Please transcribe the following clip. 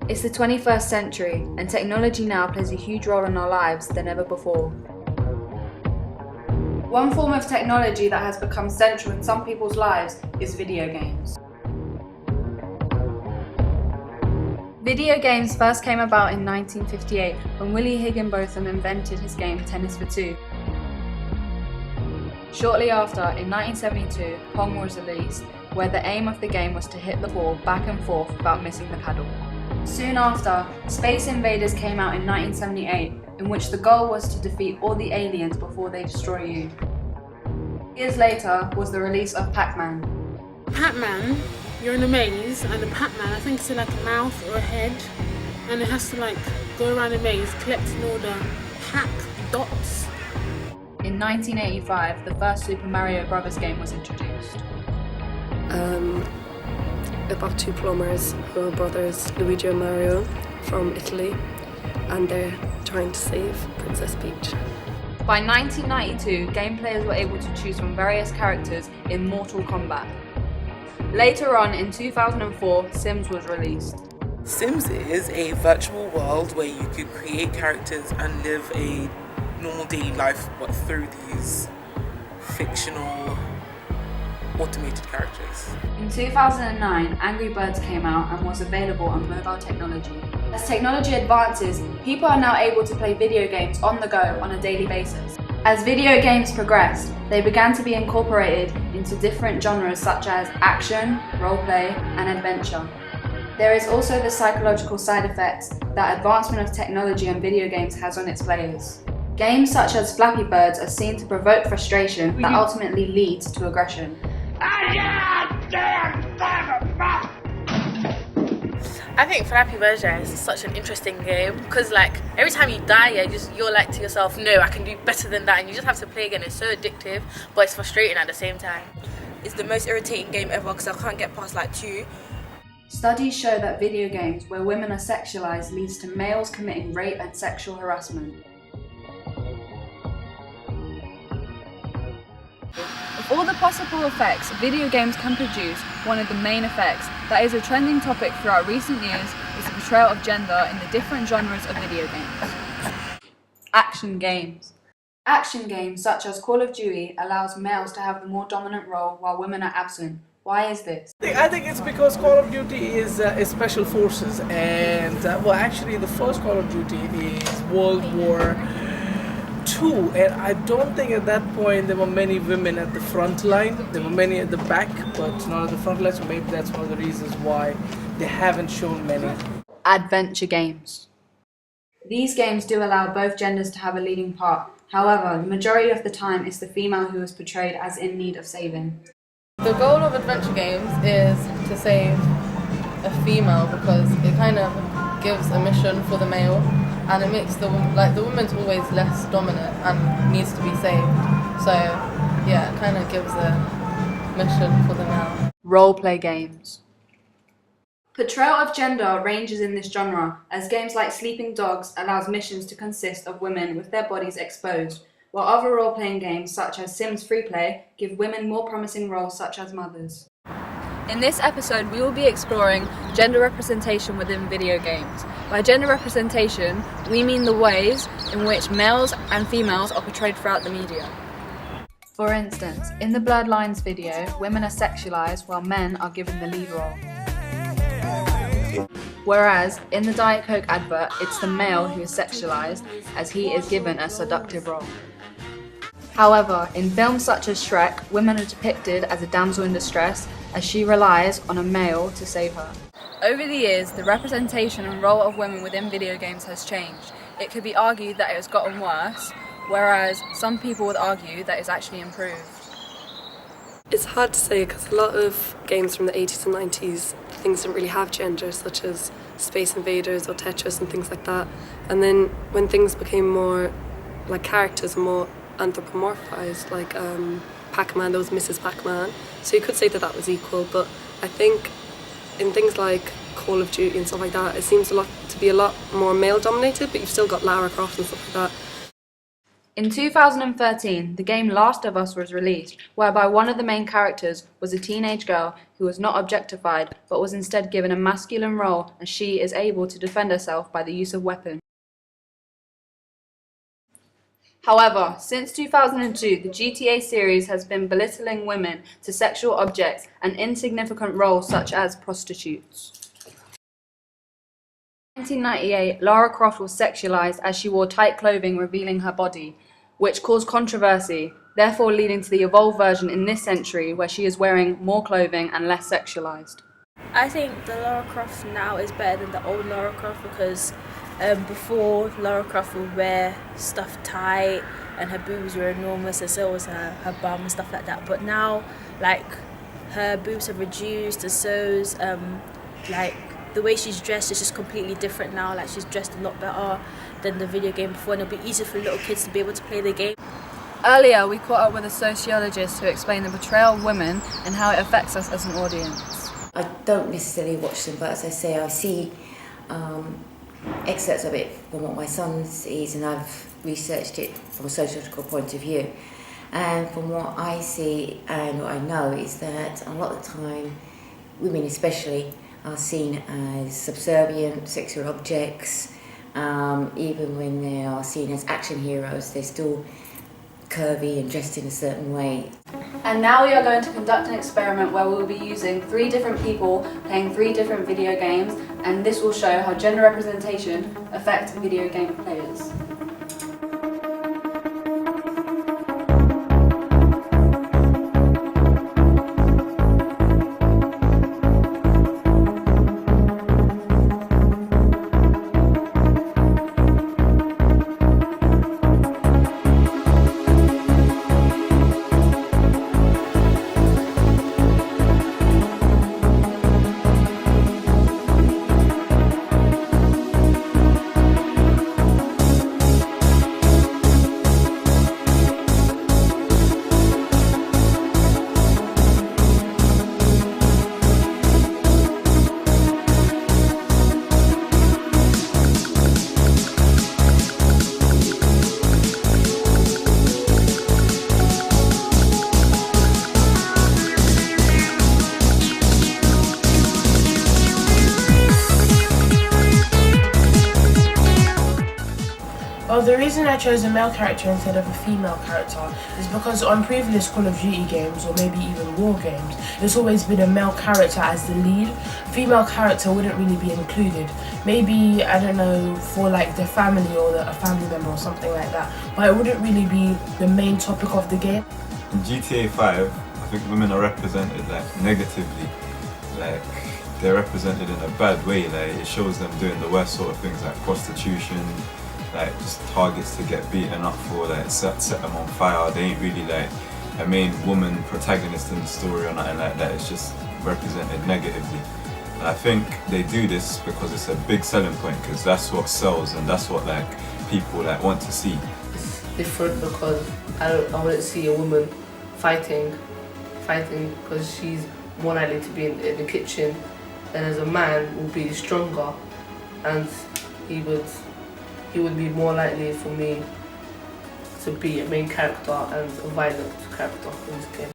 It's the 21st century, and technology now plays a huge role in our lives than ever before. One form of technology that has become central in some people's lives is video games. Video games first came about in 1958 when Willie Higginbotham invented his game Tennis for Two. Shortly after, in 1972, Pong was released, where the aim of the game was to hit the ball back and forth without missing the paddle. Soon after, Space Invaders came out in 1978, in which the goal was to defeat all the aliens before they destroy you. Years later was the release of Pac-Man. Pac-Man, you're in a maze, and the Pac-Man, I think it's like a mouth or a head, and it has to go around a maze, collecting all the pack dots. In 1985, the first Super Mario Bros. Game was introduced. About two plumbers who are brothers, Luigi and Mario, from Italy, and they're trying to save Princess Peach. By 1992, game players were able to choose from various characters in Mortal Kombat. Later on, in 2004, Sims was released. Sims is a virtual world where you can create characters and live a normal daily life, but through these fictional automated characters. In 2009, Angry Birds came out and was available on mobile technology. As technology advances, people are now able to play video games on the go on a daily basis. As video games progressed, they began to be incorporated into different genres such as action, roleplay, and adventure. There is also the psychological side effects that advancement of technology and video games has on its players. Games such as Flappy Birds are seen to provoke frustration that ultimately leads to aggression. I think Flappy Birds is such an interesting game because every time you die, you're like to yourself, no, I can do better than that, and you just have to play again. It's so addictive, but it's frustrating at the same time. It's the most irritating game ever because I can't get past 2. Studies show that video games where women are sexualized leads to males committing rape and sexual harassment. Of all the possible effects video games can produce, one of the main effects that is a trending topic throughout recent years is the portrayal of gender in the different genres of video games. Action games. Action games such as Call of Duty allows males to have the more dominant role while women are absent. Why is this? I think it's because Call of Duty is special forces, and actually the first Call of Duty is World War II, and I don't think at that point there were many women at the front line. There were many at the back, but not at the front line, so maybe that's one of the reasons why they haven't shown many. Adventure games. These games do allow both genders to have a leading part. However, the majority of the time it's the female who is portrayed as in need of saving. The goal of adventure games is to save a female because it kind of gives a mission for the male, and it makes the woman's always less dominant and needs to be saved. So yeah, it kind of gives a mission for the male. Roleplay games. Portrayal of gender ranges in this genre, as games like Sleeping Dogs allows missions to consist of women with their bodies exposed, while other role-playing games such as Sims Freeplay give women more promising roles such as mothers. In this episode, we will be exploring gender representation within video games. By gender representation, we mean the ways in which males and females are portrayed throughout the media. For instance, in the Blurred Lines video, women are sexualized while men are given the lead role. Whereas, in the Diet Coke advert, it's the male who is sexualized as he is given a seductive role. However, in films such as Shrek, women are depicted as a damsel in distress as she relies on a male to save her. Over the years, the representation and role of women within video games has changed. It could be argued that it has gotten worse, whereas some people would argue that it's actually improved. It's hard to say because a lot of games from the 80s and 90s, things didn't really have gender, such as Space Invaders or Tetris and things like that. And then when things became more like characters, more anthropomorphized, like Pac-Man, there was Mrs. Pac-Man. So you could say that that was equal, but I think in things like Call of Duty and stuff like that, it seems to be a lot more male-dominated, but you've still got Lara Croft and stuff like that. In 2013, the game Last of Us was released, whereby one of the main characters was a teenage girl who was not objectified, but was instead given a masculine role, and she is able to defend herself by the use of weapons. However, since 2002, the GTA series has been belittling women to sexual objects and insignificant roles such as prostitutes. In 1998, Lara Croft was sexualized as she wore tight clothing revealing her body, which caused controversy, therefore leading to the evolved version in this century where she is wearing more clothing and less sexualized. I think the Lara Croft now is better than the old Lara Croft because before Lara Croft would wear stuff tight and her boobs were enormous and so was her bum and stuff like that. But now, like, her boobs have reduced and so's like the way she's dressed is just completely different now. Like, she's dressed a lot better than the video game before, and it'll be easier for little kids to be able to play the game. Earlier, we caught up with a sociologist who explained the portrayal of women and how it affects us as an audience. I don't necessarily watch them, but as I say, I see excerpts of it from what my son sees, and I've researched it from a sociological point of view. And from what I see and what I know is that a lot of the time, women especially, are seen as subservient, sexual objects. Even when they are seen as action heroes, they're still curvy and dressed in a certain way. And now we are going to conduct an experiment where we will be using 3 different people playing 3 different video games, and this will show how gender representation affects video game players. Well, the reason I chose a male character instead of a female character is because on previous Call of Duty games, or maybe even war games, there's always been a male character as the lead. A female character wouldn't really be included. Maybe, I don't know, for like the family or a family member or something like that, but it wouldn't really be the main topic of the game. In GTA 5, I think women are represented like negatively. Like, they're represented in a bad way. Like, it shows them doing the worst sort of things like prostitution, like just targets to get beaten up for, like set them on fire. They ain't really like a main woman protagonist in the story or nothing like that. It's just represented negatively. And I think they do this because it's a big selling point, because that's what sells and that's what like people like want to see. It's different because I wouldn't see a woman fighting because she's more likely to be in the kitchen, and as a man will be stronger, and he would be more likely for me to be a main character and a violent character in this game.